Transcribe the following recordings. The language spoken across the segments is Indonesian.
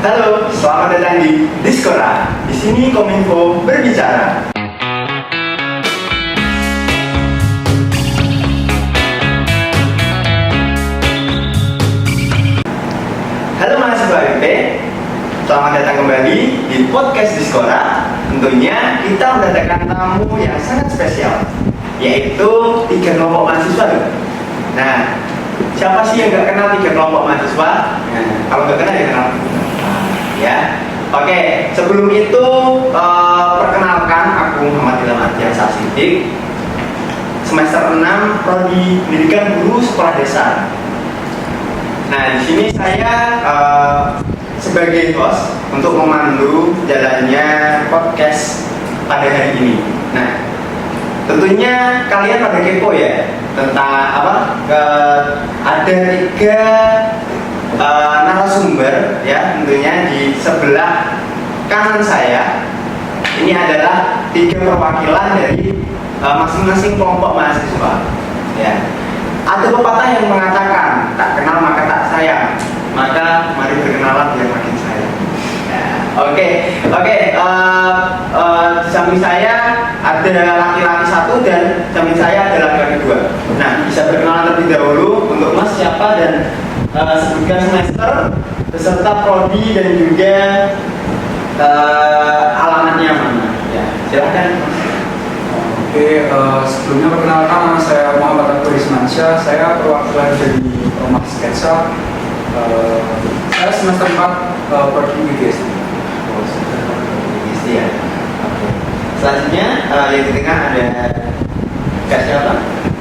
Halo, selamat datang di Diskora. Di sini Kominfo berbicara. Halo mahasiswa IP, selamat datang kembali di podcast Diskora. Tentunya kita mendatangkan tamu yang sangat spesial, yaitu 3 kelompok mahasiswa. Nah, siapa sih yang gak kenal 3 kelompok mahasiswa? Nah, kalau gak kenal ya kenal. Ya, oke. Sebelum itu perkenalkan, aku Muhammad Ilham Ardiansyah Siddiq, semester 6 Prodi Pendidikan Guru Sekolah Dasar. Nah, di sini saya sebagai host untuk memandu jalannya podcast pada hari ini. Nah, tentunya kalian pada kepo ya tentang apa? Ada 3 narasumber ya, tentunya di sebelah kanan saya ini adalah 3 perwakilan dari masing-masing kelompok mahasiswa. Ya, ada pepatah yang mengatakan tak kenal maka tak sayang, maka mari berkenalan biar makin sayang. Ya, oke. Di samping saya ada laki-laki 1 dan di samping saya ada laki-laki 2. Nah, bisa berkenalan terlebih dahulu untuk Mas siapa dan sebutkan semester, beserta prodi dan juga alamatnya mana. Ya, silakan. Oke, sebelumnya perkenalkan, nama saya Muhammad Abdul Ismansyah. Saya perwakilan dari Rumah Sketsa. Saya semester 4 prodi IGS. Ya. Oke. Selanjutnya yang di tengah ada Kak siapa?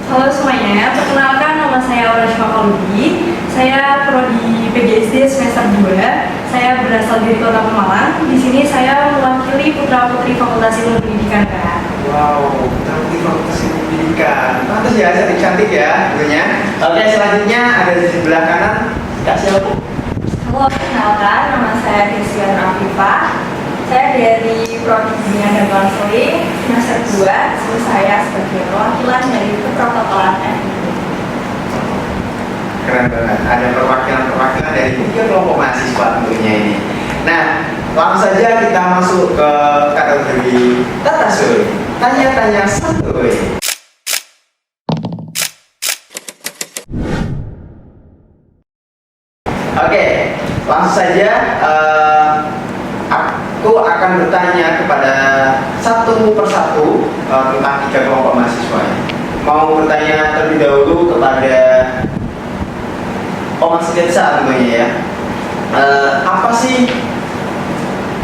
Halo semuanya, perkenalkan nama saya Aura Syafaqalubi. Saya prodi PGSD semester 2. Saya berasal dari Kota Pemalang. Di sini saya mewakili putra-putri Fakultas Ilmu Pendidikan, Kak. Wow, cantik Fakultas Ilmu Pendidikan. Pantas ya, cantik ya tentunya. Oke, selanjutnya ada di sebelah kanan Kak siapa? Halo, perkenalkan nama saya Christian Afifah. Saya dari prodi Bimbingan dan Konseling semester 2. Saya sebagai perwakilan dari Keprotokolan FIB. Keren banget, ada perwakilan dari 3 kelompok mahasiswa tentunya ini. Nah, langsung saja kita masuk ke kategori Tata Suri. Tanya-tanya santuy. Oke, langsung saja aku akan bertanya kepada satu persatu tentang 3 kelompok mahasiswa. Mau bertanya terlebih dahulu kepada Omas Sketsa tentunya ya. Apa sih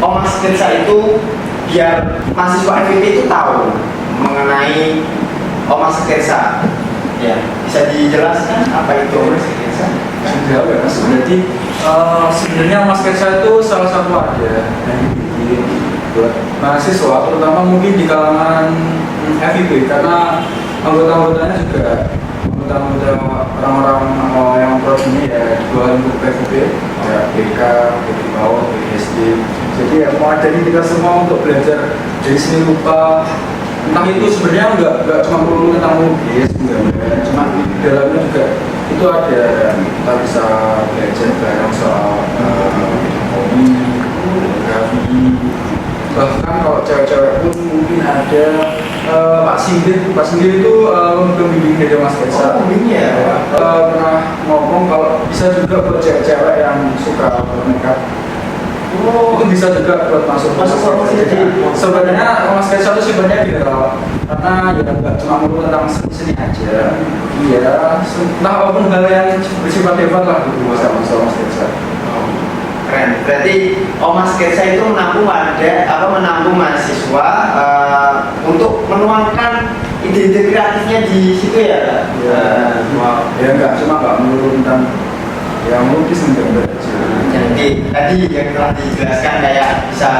Omas Sketsa itu biar mahasiswa FIP itu tahu mengenai Omas Sketsa? Ya, bisa dijelaskan apa itu Omas Sketsa? Sudah ya, Mas. Jadi sebenarnya Mas Sketsa itu salah satu wadah yang dibikin buat mahasiswa, terutama mungkin di kalangan FIP, karena anggota-anggotanya juga anggota orang-orang yang prodi ini ya dua lingkup FIP, ya BK, BK bawah, BSD. Jadi ya mewadahi kita semua untuk belajar dari seni rupa. Entah itu sebenarnya nggak cuma perlu tentang lukis, enggak, cuma di dalamnya juga itu ada, kita bisa belajar bareng soal fotografi. Bahkan kalau cewek-cewek pun mungkin ada Pak Singgir itu pembimbing dari Mas Sketsa. Pernah ngomong kalau bisa juga buat cewek-cewek yang suka makeup. Itu bisa juga buat masuk. Jadi sebenarnya Mas Sketsa itu sebenarnya general, karena ya nggak cuma melulu tentang seni aja. Iya, entah apapun hal yang bersifat hebat lah gitu sama Mas Sketsa. Keren. Berarti Omas Sketsa itu menampung mahasiswa untuk menuangkan ide-ide kreatifnya di situ ya. Ya nggak melulu tentang yang melukis enggak aja. Jadi tadi yang telah dijelaskan kayak bisa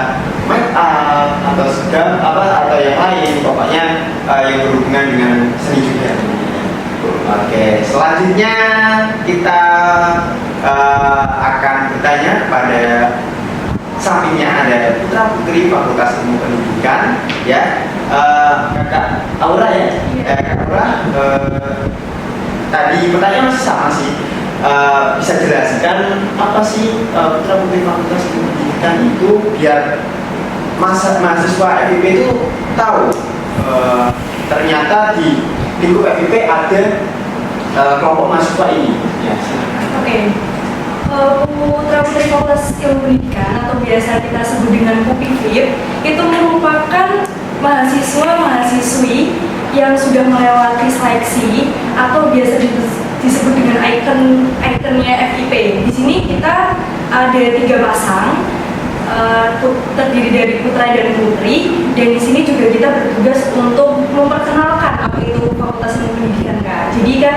make up atau segala atau yang lain, pokoknya yang berhubungan dengan seni juga. Oke, selanjutnya kita akan bertanya pada sampingnya ada putra putri Fakultas Ilmu Pendidikan ya, Kakak Aura ya. Kakak Aura, tadi pertanyaan masih sama sih. bisa jelaskan apa sih putra putri Fakultas Ilmu Pendidikan itu biar mahasiswa FIP itu tahu ternyata di lingkup FIP ada kelompok mahasiswa ini. Ya, silakan. Oke. Putra Putri Fakultas Ilmu Pendidikan atau biasa kita sebut dengan PUPIFIP itu merupakan mahasiswa-mahasiswi yang sudah melewati seleksi atau biasa disebut dengan ikonnya FIP. Di sini kita ada 3 pasang, terdiri dari putra dan putri, dan di sini juga kita bertugas untuk memperkenalkan apa itu Fakultas Ilmu Pendidikan, Kak. Jadi kan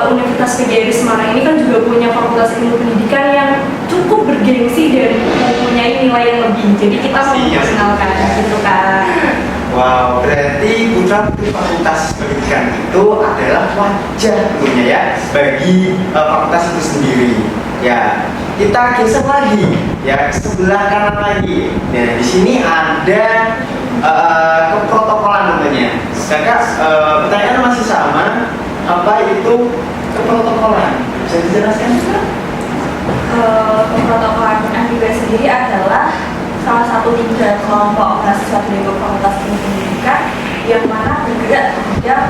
Universitas PGRI Semarang ini kan juga punya Fakultas Ilmu Pendidikan yang cukup bergengsi dan mempunyai nilai yang lebih. Jadi kita mau memperkenalkan gitu, Kak. Wow, berarti putra putri Fakultas Pendidikan itu adalah wajah tentunya ya bagi fakultas itu sendiri. Ya, kita geser lagi ya sebelah kanan lagi. Nah, di sini ada keprotokolan namanya. Kakak, pertanyaan masih sama. Apa itu keprotokolan? Bisa dijelaskan? Keprotokolan FIP sendiri adalah salah satu 3 kelompok mahasiswa di lingkup Fakultas Ilmu Pendidikan yang mana bergerak di bidang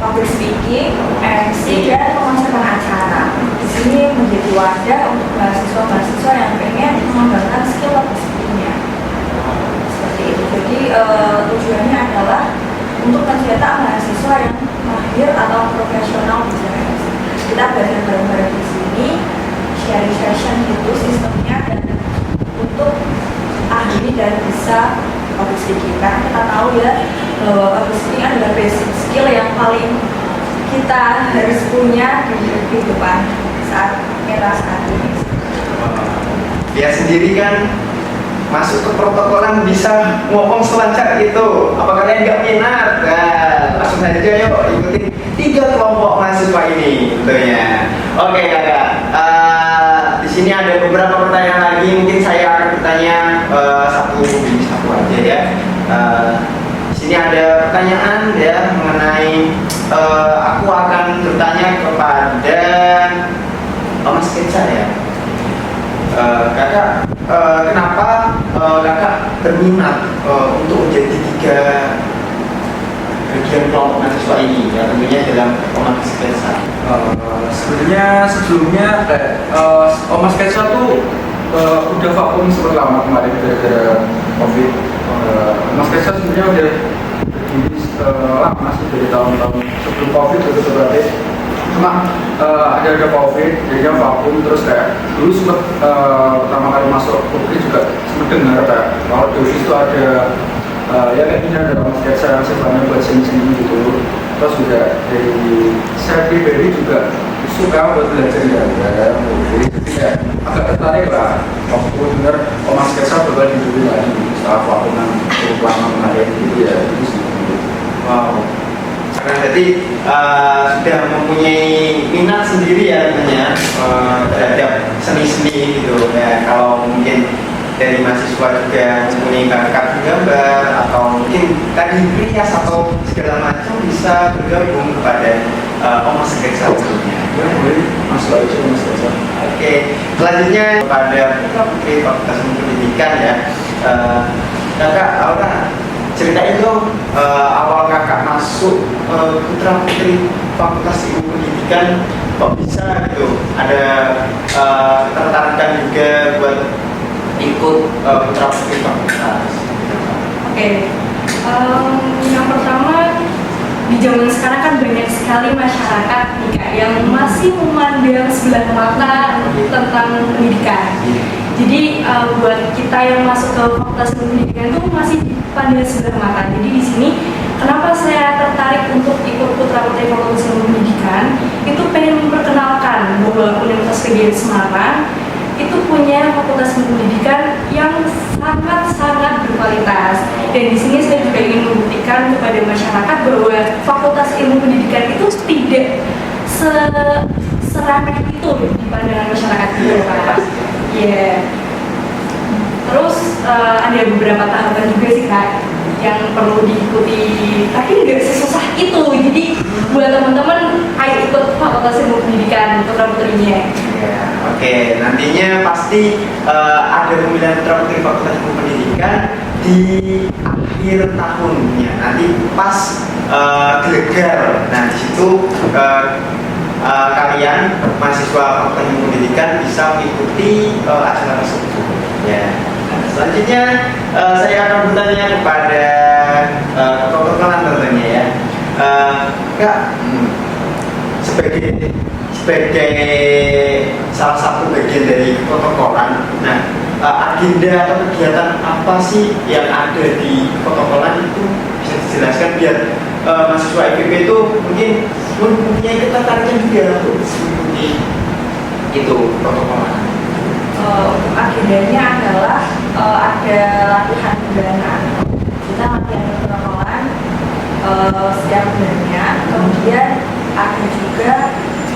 public speaking, MC, dan pemasaran acara. Di sini menjadi wadah untuk mahasiswa-mahasiswa yang pengen mengembangkan skill public speaking-nya. Seperti itu. Jadi tujuannya adalah untuk mencetak mahasiswa yang mahir atau profesional di bidang MC. Kita belajar bareng-bareng di sini, sharing session gitu sistemnya, dan untuk ahli dan bisa public speaking. Karena kita tahu ya bahwa public speaking adalah basic skill yang paling kita harus punya di kehidupan saat ini. Dia sendiri kan masuk ke protokolan bisa ngomong selancar itu. Apa kalian nggak minat? Nah, langsung saja yuk ikutin 3 kelompok mahasiswa ini tentunya. Oke kakak, di sini ada beberapa pertanyaan lagi. Mungkin saya akan bertanya satu aja ya. Di sini ada pertanyaan ya mengenai aku akan bertanya kepada Mas Keca ya. Kakak, kenapa kakak berminat untuk menjadi 3 bagian kelompok mahasiswa ini ya tentunya dalam Omas Keca? Sebenarnya sebelumnya Omas Keca tuh udah vakum seperti lama kemarin gara-gara COVID. Omas Keca sebenarnya udah berdiri lama sih dari tahun-tahun sebelum COVID itu sebenarnya. Cuma ada COVID, jadinya vakum, terus kayak dulu sempat pertama kali masuk publik juga sempat dengar kayak kalau di office itu ada ya kayak gini ada Mas Keca sebenarnya buat seni-seni gitu. Terus juga dari saya pribadi juga suka buat belajar ya, jadi kayak agak tertarik lah waktu dengar Mas Keca bakal dihubungi lagi setelah vakuman cukup lama kemarin gitu ya. Wow. Karena jadi sudah mempunyai minat sendiri ya tentunya terhadap seni-seni gitu ya. Kalau mungkin dari mahasiswa juga mempunyai bakat gambar atau mungkin tadi rias atau segala macam bisa bergabung kepada Omas Keca tentunya. Ya boleh masuk aja Mas Keca. Oke, selanjutnya kepada putra putri Fakultas Ilmu Pendidikan ya. Kakak Aura, ceritain dong awal kakak masuk putra putri Fakultas Ilmu Pendidikan kok bisa gitu ada ketertarikan juga buat ikut putra putri fakultas. Oke. Yang pertama, di zaman sekarang kan banyak sekali masyarakat nih Kak yang masih memandang sebelah mata tentang pendidikan. Jadi buat kita yang masuk ke Fakultas Ilmu Pendidikan itu masih dipandang sebelah mata. Jadi di sini kenapa saya tertarik untuk ikut putra putri Fakultas Ilmu Pendidikan? Itu pengen memperkenalkan bahwa Universitas PGRI Semarang itu punya Fakultas Ilmu Pendidikan yang sangat-sangat berkualitas. Dan di sini saya juga ingin membuktikan kepada masyarakat bahwa Fakultas Ilmu Pendidikan itu tidak seramai itu di pandangan masyarakat kita, Pak. Ya. Terus ada beberapa tahapan juga sih Kak yang perlu diikuti, tapi nggak sesusah itu. Jadi buat teman-teman, ayo ikut Fakultas Ilmu Pendidikan putra putrinya. Ya, oke, nantinya pasti ada pemilihan putra putri Fakultas Ilmu Pendidikan di akhir tahunnya. Nanti pas gelegar. Nah, di situ kalian mahasiswa Fakultas Ilmu Pendidikan bisa mengikuti acara tersebut. Ya. Nah, selanjutnya saya akan bertanya kepada ketua tentunya ya. Kak, sebagai salah satu bagian dari protokolan, nah agenda atau kegiatan apa sih yang ada di protokolan itu bisa dijelaskan biar mahasiswa IPB itu mungkin mempunyai ketertarikan juga untuk mengikuti itu protokolan. Untuk agendanya adalah ada latihan bulanan. Kita latihan protokolan setiap bulannya, kemudian ada juga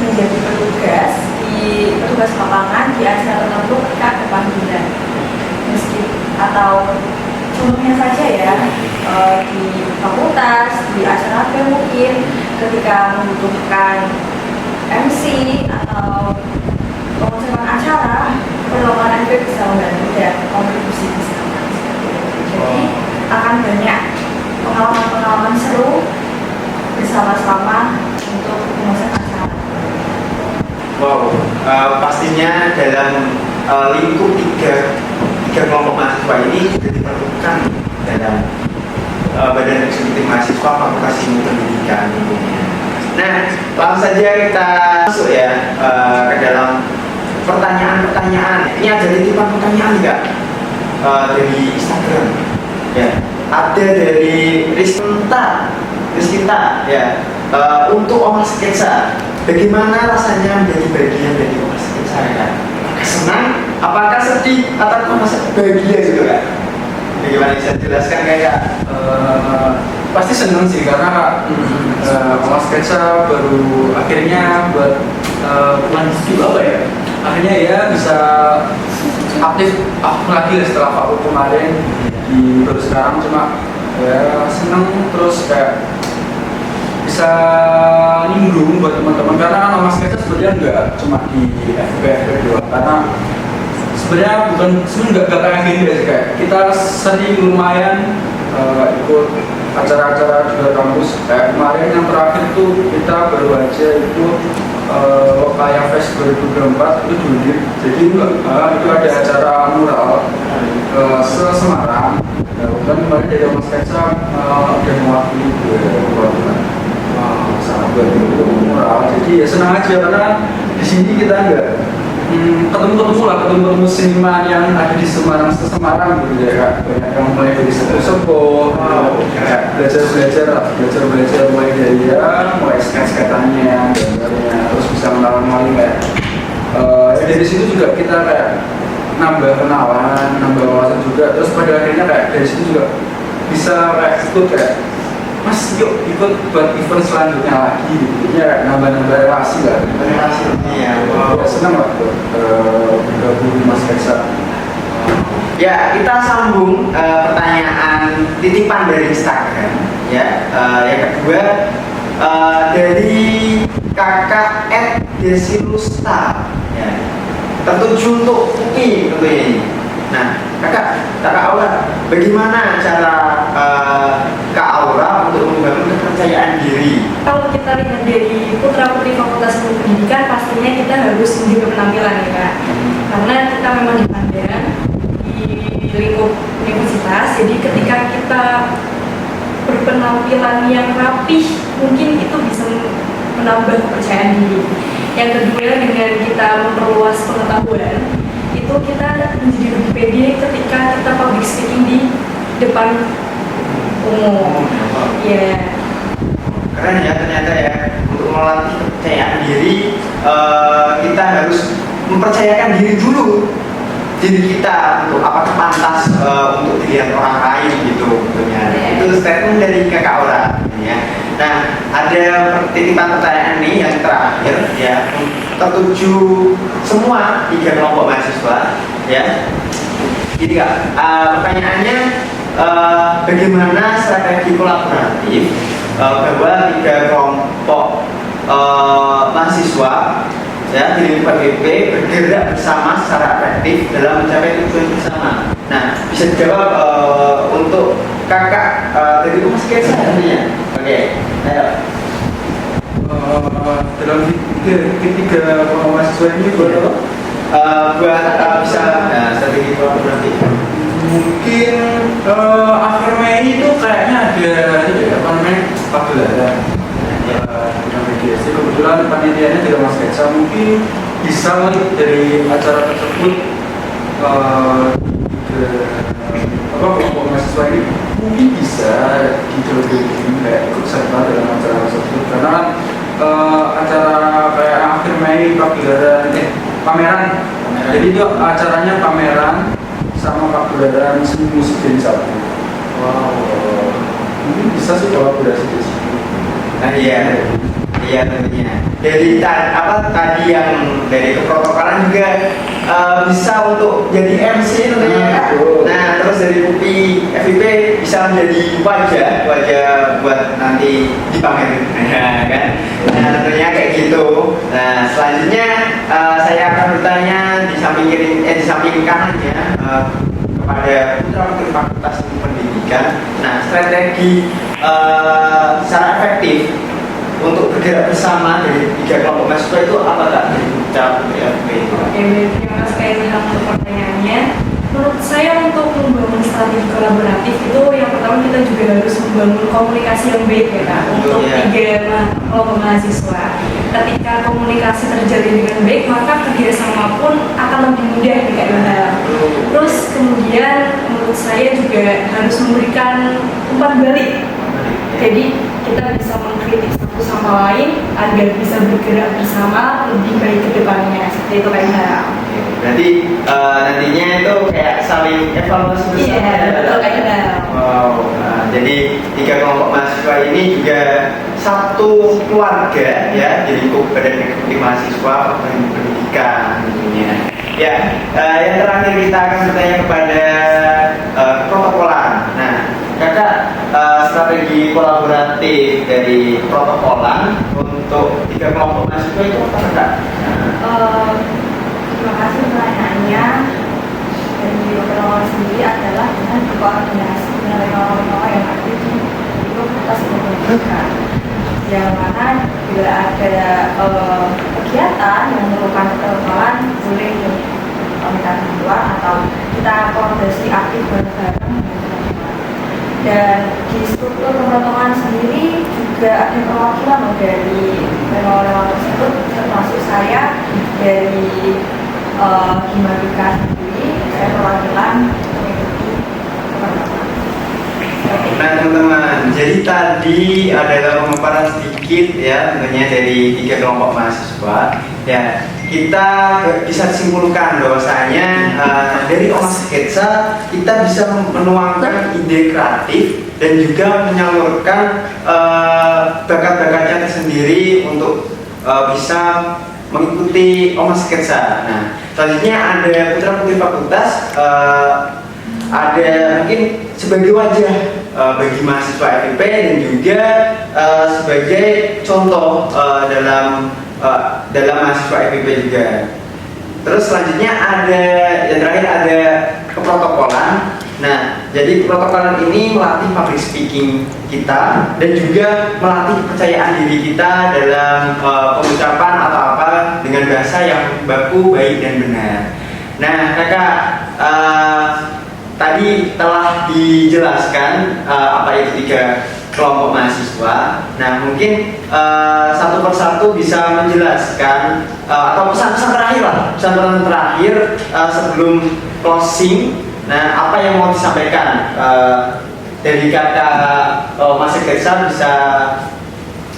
menjadi petugas lapangan di acara tertentu ketika ada panggilan, meski atau contohnya saja ya di fakultas, di acara apa mungkin ketika membutuhkan MC atau pengucapan acara, perlombaan itu bisa membantu dan kontribusi bersama. Jadi akan banyak pengalaman-pengalaman seru bersama-sama untuk pengucapan acara. Wow, pastinya dalam lingkup tiga kelompok mahasiswa ini juga diperlukan dalam badan eksekutif mahasiswa Fakultas Ilmu Pendidikan tentunya. Nah, langsung saja kita masuk ya ke dalam pertanyaan-pertanyaan. Ini ada titipan pertanyaan nggak dari Instagram? Ya, ada dari Rizkinta ya. Untuk Oma Sketsa, bagaimana rasanya menjadi bagian dari Oma Sketsa kan? Apakah senang? Apakah sedih? Atau merasa bahagia gitu kan? Bagaimana bisa jelaskan kayak? Pasti seneng sih karena Oma Sketsa baru akhirnya buat apa ya? Akhirnya ya bisa aktif lagi setelah Pak kemarin baru sekarang, cuma ya seneng terus kayak bisa nimbrung buat teman-teman karena kan Oma Sketsa sebenarnya nggak cuma di FPF doang, karena sebenarnya nggak kayak gini sih, kayak kita sering lumayan ikut acara-acara di luar kampus. Kayak kemarin yang terakhir tuh kita baru aja ikut Lokaya Fest 2024 itu Juni. Jadi itu ada acara mural se-Semarang. Dan kemarin dari Oma Sketsa udah mewakili sahabat itu mural. Jadi ya senang aja karena di sini kita nggak ketemu seniman yang ada di Semarang gitu ya Kak. Banyak yang mulai dari sepuh kayak belajar mulai dari mulai sketch-sketsannya, gambarnya, terus bisa mengenal kayak dari situ juga kita kayak nambah kenalan, nambah wawasan juga. Terus pada akhirnya kayak dari situ juga bisa kayak ikut kayak Mas yuk ikut buat event selanjutnya lagi gitu. Ya nambah relasi lah. Relasi. Iya. Wow. Senang lah bergabung di Mas Keksa. Ya, kita sambung pertanyaan titipan dari Instagram ya. Yang kedua dari kakak @desilusta ya. Tertuju untuk UI tentunya ini. Nah, kakak Aura, bagaimana cara Kak Aura untuk membangun kepercayaan diri? Kalau kita lihat dari putra putri Fakultas Ilmu Pendidikan, pastinya kita harus menjaga penampilan ya Kak. Karena kita memang dipandang di lingkup universitas, jadi ketika kita berpenampilan yang rapih, mungkin itu bisa menambah kepercayaan diri. Yang kedua, dengan kita memperluas pengetahuan, itu kita menjadi lebih pede ketika kita public speaking di depan umum. Ya. Keren ya ternyata ya, untuk melatih kepercayaan diri kita harus mempercayakan diri dulu, diri kita untuk apakah pantas untuk dilihat orang lain gitu tentunya. Itu statement dari Kakak Aura ya. Nah, ada titipan pertanyaan nih yang terakhir ya, tertuju semua tiga kelompok mahasiswa ya. Gini Kak, pertanyaannya bagaimana strategi kolaboratif bahwa 3 kelompok mahasiswa ya di lingkungan FIP bergerak bersama secara efektif dalam mencapai tujuan bersama. Nah, bisa dijawab untuk kakak dari Mas Kesa tentunya. Oke, ayo. Dalam ketiga kelompok mahasiswa ini buat apa? Buat bisa strategi kolaboratif. Mungkin akhir Mei itu kayaknya ada apa namanya pagelaran dengan mediasi. Kebetulan panitianya tidak Mas Ketsa, mungkin bisa dari acara tersebut kelompok mahasiswa ini mungkin bisa dijodohin kayak ikut serta dalam acara tersebut karena acara kayak akhir Mei pagelaran pameran. Jadi itu acaranya pameran sama pagelaran seni musik jadi satu. Wow, mungkin bisa sih kolaborasi di sini. Nah, iya tentunya. Dari tadi yang dari keprotokolan juga bisa untuk jadi MC tentunya. Nah, terus dari UPI FIP bisa menjadi wajah buat nanti dipamerin, kan? Nah, tentunya kayak gitu. Nah, selanjutnya saya akan bertanya di samping kanannya kepada putra-putri Fakultas Ilmu Pendidikan. Nah, strategi secara efektif untuk bergerak bersama dari 3 kelompok mahasiswa itu apa Kak? Putra-putri FIP. Oke, terima kasih untuk pertanyaannya. Menurut saya untuk membangun strategi kolaboratif itu yang pertama kita juga harus membangun komunikasi yang baik ya Kak untuk 3 kelompok mahasiswa. Ketika komunikasi terjalin dengan baik maka kerjasama pun akan lebih mudah nih Kak Ilham. Terus kemudian menurut saya juga harus memberikan umpan balik. Jadi kita bisa mengkritik satu sama lain agar bisa bergerak bersama lebih baik ke depannya. Seperti itu Kak Ilham. Berarti nantinya itu kayak saling evaluasi bersama. Iya, betul Kak Ilham. Wow, jadi 3 kelompok mahasiswa ini juga satu keluarga ya, jadi badan eksekutif mahasiswa pendidikan tentunya. Ya, yang terakhir kita akan bertanya kepada protokolan. Nah, kakak strategi kolaboratif dari protokolan untuk 3 kelompok mahasiswa itu apa kak? Terima kasih pertanyaannya. Dari protokolan sendiri adalah dengan berkoordinasi dengan relawan-relawan yang aktif di Fakultas Ilmu Pendidikan. Yang mana bila ada kegiatan yang memerlukan protokolan boleh minta bantuan atau kita koordinasi aktif bareng-bareng. Dan di struktur protokolan sendiri juga ada perwakilan dari relawan-relawan tersebut, termasuk saya dari Himadika sendiri, saya perwakilan mengikuti protokolan. Nah teman-teman, jadi tadi adalah pemaparan sedikit ya tentunya dari 3 kelompok mahasiswa. Ya, kita bisa simpulkan bahwasanya dari Omas Sketsa kita bisa menuangkan ide kreatif dan juga menyalurkan bakat-bakatnya tersendiri untuk bisa mengikuti Omas Sketsa. Nah, selanjutnya ada putra-putri fakultas, ada mungkin sebagai wajah bagi mahasiswa FIP dan juga sebagai contoh dalam mahasiswa FIP juga. Terus selanjutnya ada yang terakhir ada keprotokolan. Nah, jadi protokolan ini melatih public speaking kita dan juga melatih kepercayaan diri kita dalam pengucapan atau apa dengan bahasa yang baku, baik dan benar. Nah, kakak tadi telah dijelaskan apa itu 3 kelompok mahasiswa. Nah, mungkin satu persatu bisa menjelaskan atau pesan-pesan terakhir lah, pesan-pesan terakhir sebelum closing. Nah, apa yang mau disampaikan dari kakak Mas Sekretsa bisa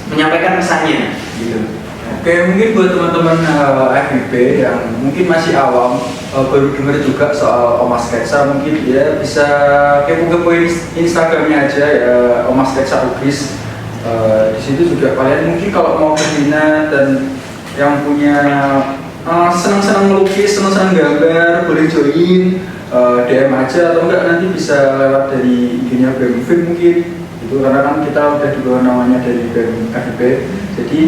menyampaikan pesannya, gitu. Oke, mungkin buat teman-teman FIP yang mungkin masih awam baru dengar juga soal Omas Sketsa, mungkin dia bisa kepo-kepo Instagramnya aja ya, Omas Sketsa Ugis. Di situ juga kalian mungkin kalau mau berminat dan yang punya senang-senang melukis, senang-senang gambar, boleh join, DM aja atau enggak nanti bisa lewat dari IG-nya BEM Film mungkin itu, karena kan kita udah di bawah namanya dari BEM FIP. Jadi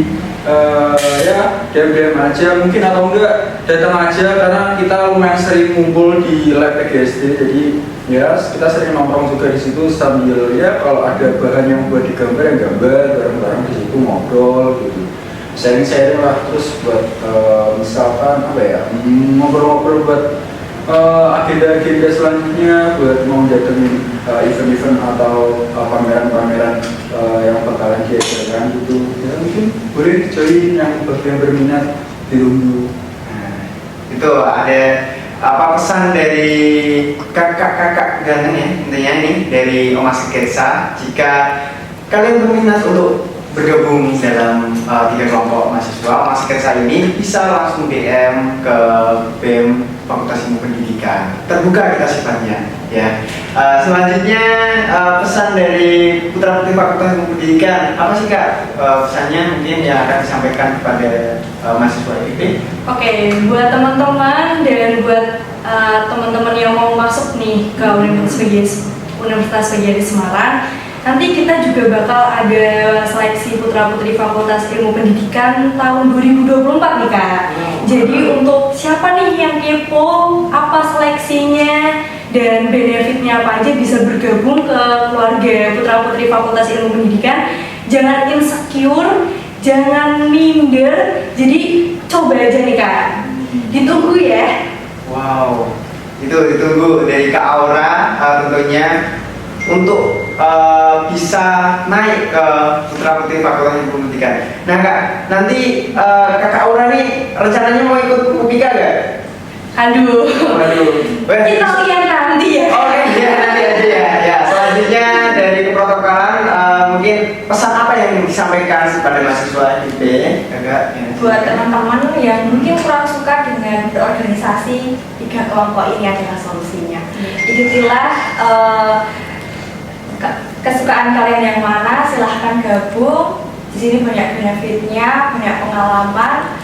ya DM aja mungkin atau enggak datang aja, karena kita lumayan sering ngumpul di lab PGSD. Jadi ya kita sering nongkrong juga di situ sambil ya kalau ada bahan yang buat digambar yang gambar bareng-bareng di situ, ngobrol gitu, sharing-sharing lah. Terus buat misalkan apa ya, ngobrol-ngobrol buat agenda-agenda selanjutnya, buat mau datengin event-event atau pameran-pameran yang bakalan diadakan gitu ya, mungkin boleh join yang bagi yang berminat ditunggu. Nah, itu ada apa pesan dari kakak-kakak ganteng ya, intinya nih dari Oma Sketsa, jika kalian berminat untuk bergabung dalam 3 kelompok mahasiswa Oma Sketsa ini, bisa langsung DM ke BEM Fakultas Ilmu Pendidikan, terbuka kita sifatnya ya. Selanjutnya pesan dari putra putri Fakultas Ilmu Pendidikan, apa sih Kak pesannya mungkin yang akan disampaikan kepada mahasiswa ini? Oke, buat teman-teman dan buat teman-teman yang mau masuk nih ke Universitas PGRI Semarang, nanti kita juga bakal ada seleksi putra-putri Fakultas Ilmu Pendidikan tahun 2024 nih Kak. Jadi untuk siapa nih yang kepo apa seleksinya dan benefitnya apa aja, bisa bergabung ke keluarga putra-putri Fakultas Ilmu Pendidikan. Jangan insecure, jangan minder, jadi coba aja nih Kak. Ditunggu ya. Wow, itu ditunggu dari Kak Aura tentunya untuk bisa naik ke putra putri Fakultas Ilmu Pendidikan. Nah Kak, nanti Kakak Aura nih rencananya mau ikut UPIKA gak? Aduh, Weh, kita lihat nanti ya. Oke, ya nanti aja ya. Ya, selanjutnya dari keprotokolan mungkin pesan apa yang ingin disampaikan kepada mahasiswa IP, Kakak? Ya, Buat teman-teman yang mungkin kurang suka dengan berorganisasi, 3 kelompok ini adalah solusinya. Ikutilah kesukaan kalian yang mana, silahkan gabung. Di sini banyak benefitnya, banyak pengalaman.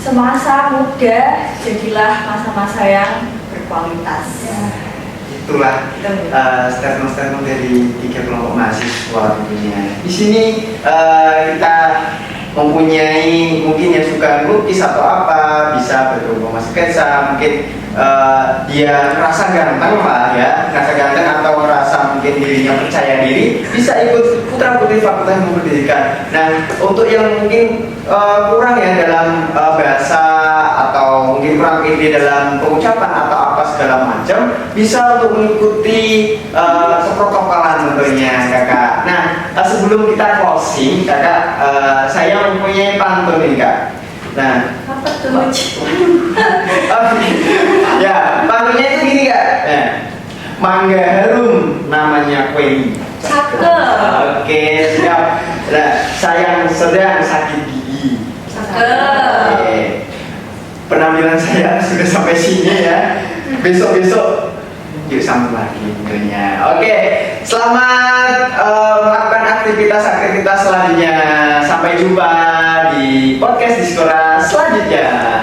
Semasa muda, jadilah masa-masa yang berkualitas. Itulah statement-statement dari 3 kelompok mahasiswa tentunya. Di sini kita mempunyai mungkin yang suka melukis atau apa, bisa bergabung sama sketsa, mungkin dia merasa ganteng lah ya, merasa ganteng atau merasa mungkin dirinya percaya diri, bisa ikut putra putri Fakultas Ilmu Pendidikan. Nah, untuk yang mungkin kurang ya dalam bahasa atau mungkin kurang pede dalam pengucapan atau apa segala macam, bisa untuk mengikuti keprotokolan tentunya Kakak. Nah, sebelum kita closing Kakak, saya mempunyai pantun nih Kak. Nah, Apa tuh? ya, pantunnya itu gini Kak. Nah, mangga harum namanya kue. Cakep. Oke, siap. Nah, sayang sedang sakit gigi. Cakep. Oke. Penampilan saya sudah sampai sini ya. Besok-besok yuk sambung lagi tentunya. Oke, selamat melakukan aktivitas selanjutnya. Sampai jumpa di podcast Diskora selanjutnya.